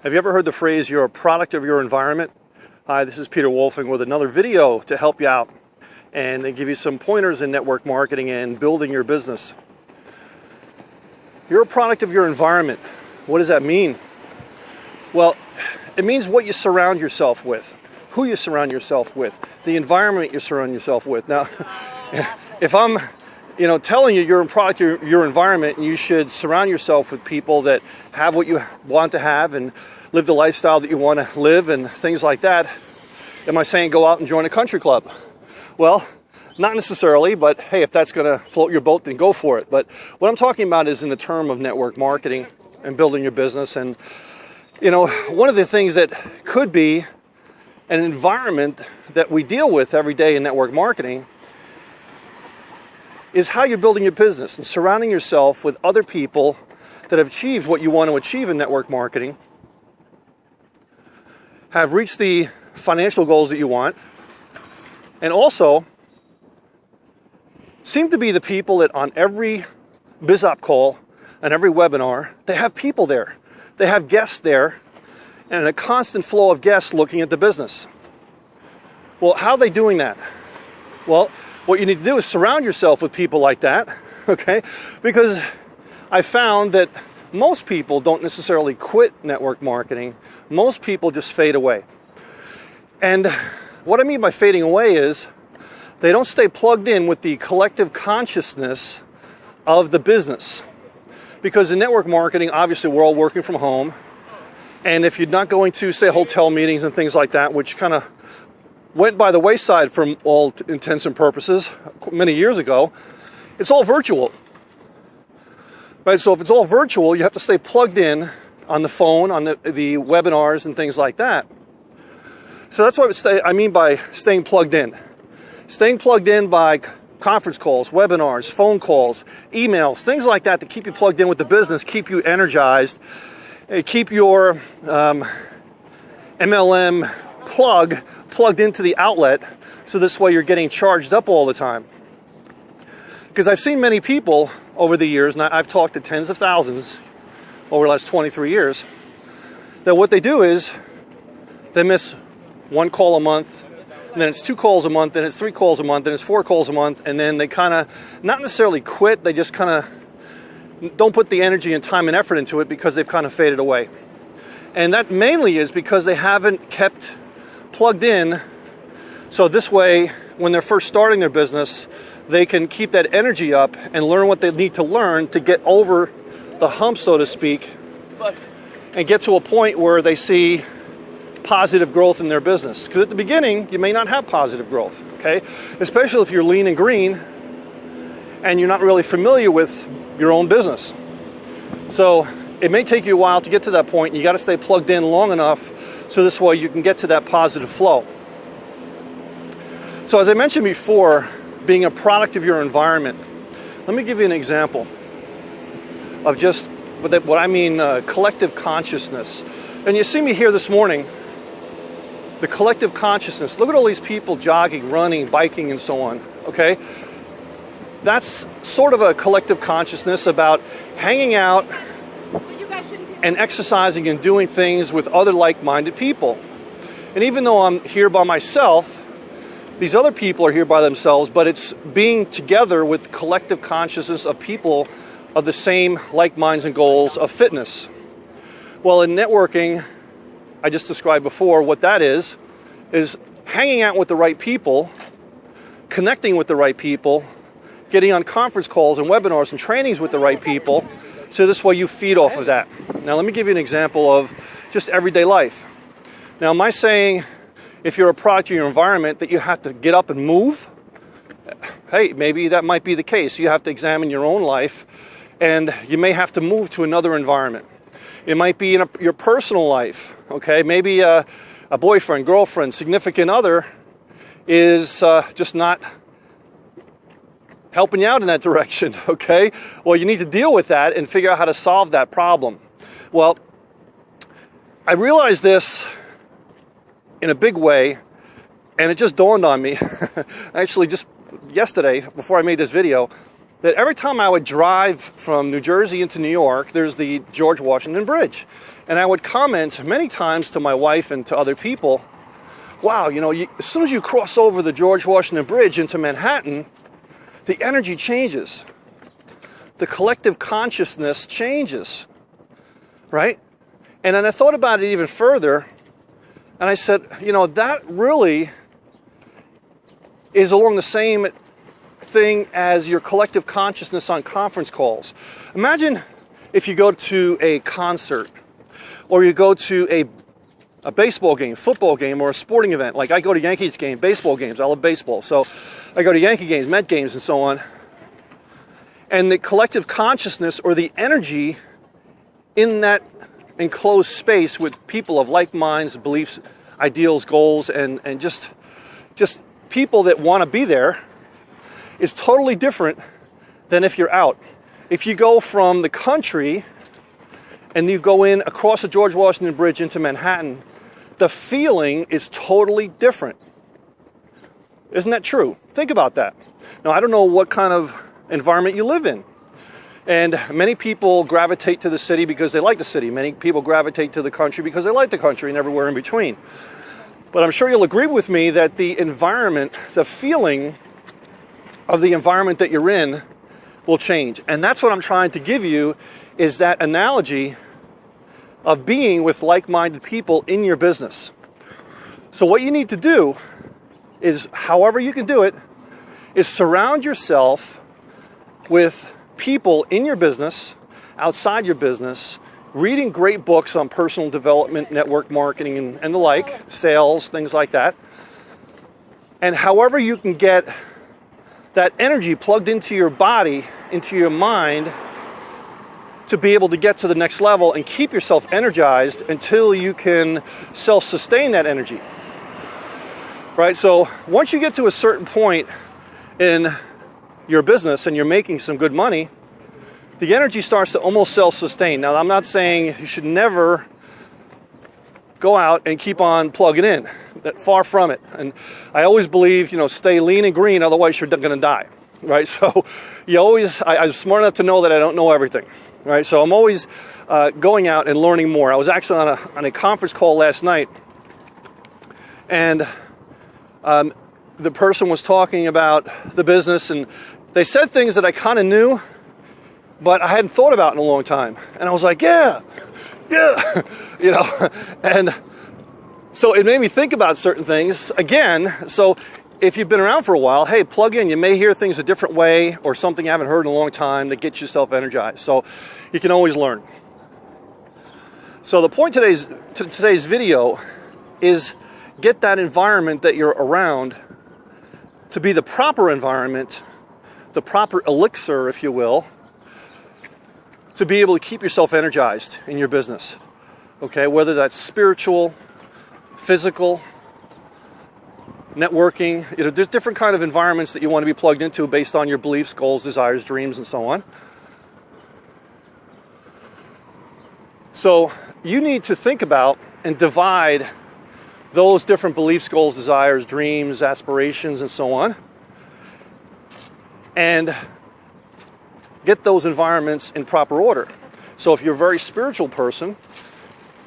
Have you ever heard the phrase, you're a product of your environment? Hi, this is Peter Wolfing with another video to help you out and give you some pointers in network marketing and building your business. You're a product of your environment. What does that mean? Well, it means what you surround yourself with, who you surround yourself with, the environment you surround yourself with. Now, if I'm telling you you're a product of your environment and you should surround yourself with people that have what you want to have and live the lifestyle that you want to live and things like that, am I saying go out and join a country club? Well, not necessarily, but hey, if that's going to float your boat, then go for it. But what I'm talking about is in the term of network marketing and building your business. And, one of the things that could be an environment that we deal with every day in network marketing is how you're building your business and surrounding yourself with other people that have achieved what you want to achieve in network marketing, have reached the financial goals that you want, and also seem to be the people that on every BizOp call and every webinar, they have people there. They have guests there and a constant flow of guests looking at the business. Well, how are they doing that? Well, what you need to do is surround yourself with people like that, okay? Because I found that most people don't necessarily quit network marketing. Most people just fade away. And what I mean by fading away is they don't stay plugged in with the collective consciousness of the business. Because in network marketing, obviously we're all working from home. And if you're not going to, say, hotel meetings and things like that, which kind of went by the wayside from all intents and purposes many years ago, it's all virtual. Right? So if it's all virtual, you have to stay plugged in on the phone, on the webinars and things like that. So that's what I mean by staying plugged in. Staying plugged in by conference calls, webinars, phone calls, emails, things like that to keep you plugged in with the business, keep you energized, keep your MLM plugged into the outlet, so this way you're getting charged up all the time. Because I've seen many people over the years, and I've talked to tens of thousands over the last 23 years, that what they do is they miss one call a month, and then it's 2 calls a month, and it's 3 calls a month, and it's 4 calls a month, and then they kind of, not necessarily quit, they just kind of don't put the energy and time and effort into it because they've kind of faded away. And that mainly is because they haven't kept plugged in, so this way, when they're first starting their business, they can keep that energy up and learn what they need to learn to get over the hump, so to speak, and get to a point where they see positive growth in their business. Because at the beginning, you may not have positive growth, okay? Especially if you're lean and green and you're not really familiar with your own business. So it may take you a while to get to that point, and you got to stay plugged in long enough so this way you can get to that positive flow. So as I mentioned before, being a product of your environment, let me give you an example of just what I mean collective consciousness. And you see me here this morning, the collective consciousness. Look at all these people jogging, running, biking, and so on, okay? That's sort of a collective consciousness about hanging out and exercising and doing things with other like-minded people. And even though I'm here by myself, these other people are here by themselves, but it's being together with collective consciousness of people of the same like minds and goals of fitness. Well, in networking, I just described before, what that is hanging out with the right people, connecting with the right people, getting on conference calls and webinars and trainings with the right people, so this way you feed off of that. Now, let me give you an example of just everyday life. Now, am I saying if you're a product of your environment that you have to get up and move? Hey, maybe that might be the case. You have to examine your own life, and you may have to move to another environment. It might be in your personal life, okay? Maybe a boyfriend, girlfriend, significant other is just not helping you out in that direction, okay? Well, you need to deal with that and figure out how to solve that problem. Well, I realized this in a big way, and it just dawned on me, actually just yesterday, before I made this video, that every time I would drive from New Jersey into New York, there's the George Washington Bridge. And I would comment many times to my wife and to other people, wow, as soon as you cross over the George Washington Bridge into Manhattan, the energy changes. The collective consciousness changes, right? And then I thought about it even further, and I said, that really is along the same thing as your collective consciousness on conference calls. Imagine if you go to a concert, or you go to a baseball game, football game, or a sporting event. Like I go to Yankees games, baseball games. I love baseball. So I go to Yankee games, Met games, and so on. And the collective consciousness or the energy in that enclosed space with people of like minds, beliefs, ideals, goals, and just people that want to be there is totally different than if you're out. If you go from the country and you go in across the George Washington Bridge into Manhattan, the feeling is totally different. Isn't that true? Think about that. Now, I don't know what kind of environment you live in. And many people gravitate to the city because they like the city. Many people gravitate to the country because they like the country, and everywhere in between. But I'm sure you'll agree with me that the environment, the feeling of the environment that you're in will change. And that's what I'm trying to give you, is that analogy of being with like-minded people in your business. So what you need to do is, however you can do it, is surround yourself with people in your business, outside your business, reading great books on personal development, network marketing, and the like, sales, things like that. And however you can get that energy plugged into your body, into your mind, to be able to get to the next level and keep yourself energized until you can self-sustain that energy. Right? So once you get to a certain point in your business and you're making some good money, the energy starts to almost self-sustain. Now, I'm not saying you should never go out and keep on plugging in. Far from it. And I always believe, stay lean and green, otherwise you're going to die. Right? So I'm smart enough to know that I don't know everything. Right? So I'm always going out and learning more. I was actually on a conference call last night, and the person was talking about the business, and they said things that I kind of knew, but I hadn't thought about in a long time. And I was like, yeah, and so it made me think about certain things again. So if you've been around for a while, hey, plug in. You may hear things a different way or something you haven't heard in a long time that gets yourself energized. So you can always learn. So the point today's video is get that environment that you're around to be the proper environment, the proper elixir, if you will, to be able to keep yourself energized in your business. Okay, whether that's spiritual, physical, networking, there's different kind of environments that you want to be plugged into based on your beliefs, goals, desires, dreams, and so on. So you need to think about and divide those different beliefs, goals, desires, dreams, aspirations, and so on, and get those environments in proper order. So if you're a very spiritual person,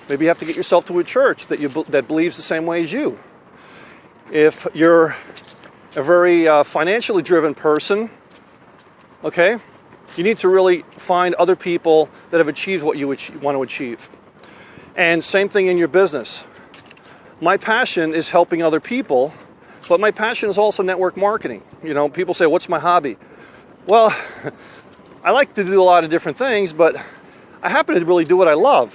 maybe you have to get yourself to a church that believes the same way as you. If you're a very financially driven person, okay, you need to really find other people that have achieved what you want to achieve. And same thing in your business. My passion is helping other people, but my passion is also network marketing. People say, what's my hobby? Well, I like to do a lot of different things, but I happen to really do what I love,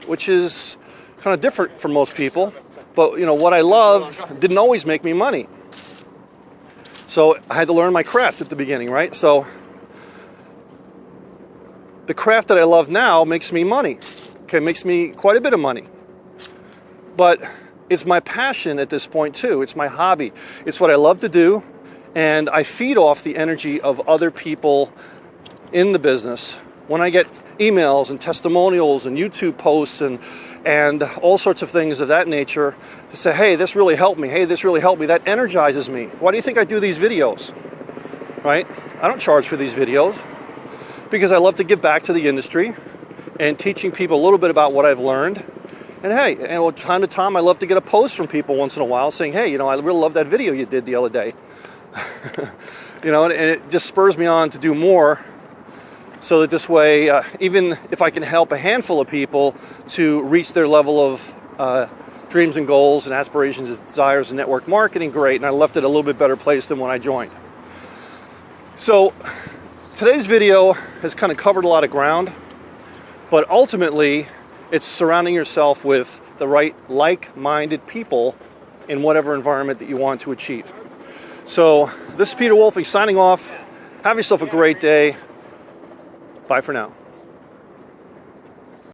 which is kind of different from most people. But, what I love didn't always make me money. So I had to learn my craft at the beginning, right? So the craft that I love now makes me money. Okay, makes me quite a bit of money. But it's my passion at this point too. It's my hobby. It's what I love to do. And I feed off the energy of other people in the business. When I get emails and testimonials and YouTube posts and all sorts of things of that nature, to say, hey, this really helped me. Hey, this really helped me. That energizes me. Why do you think I do these videos? right? I don't charge for these videos because I love to give back to the industry and teaching people a little bit about what I've learned. And hey, and time to time, I love to get a post from people once in a while saying, hey, I really love that video you did the other day. And it just spurs me on to do more, so that this way, even if I can help a handful of people to reach their level of dreams and goals and aspirations and desires in network marketing, great. And I left it a little bit better place than when I joined. So today's video has kind of covered a lot of ground, but ultimately it's surrounding yourself with the right like-minded people in whatever environment that you want to achieve. So this is Peter Wolfing signing off. Have yourself a great day. Bye for now.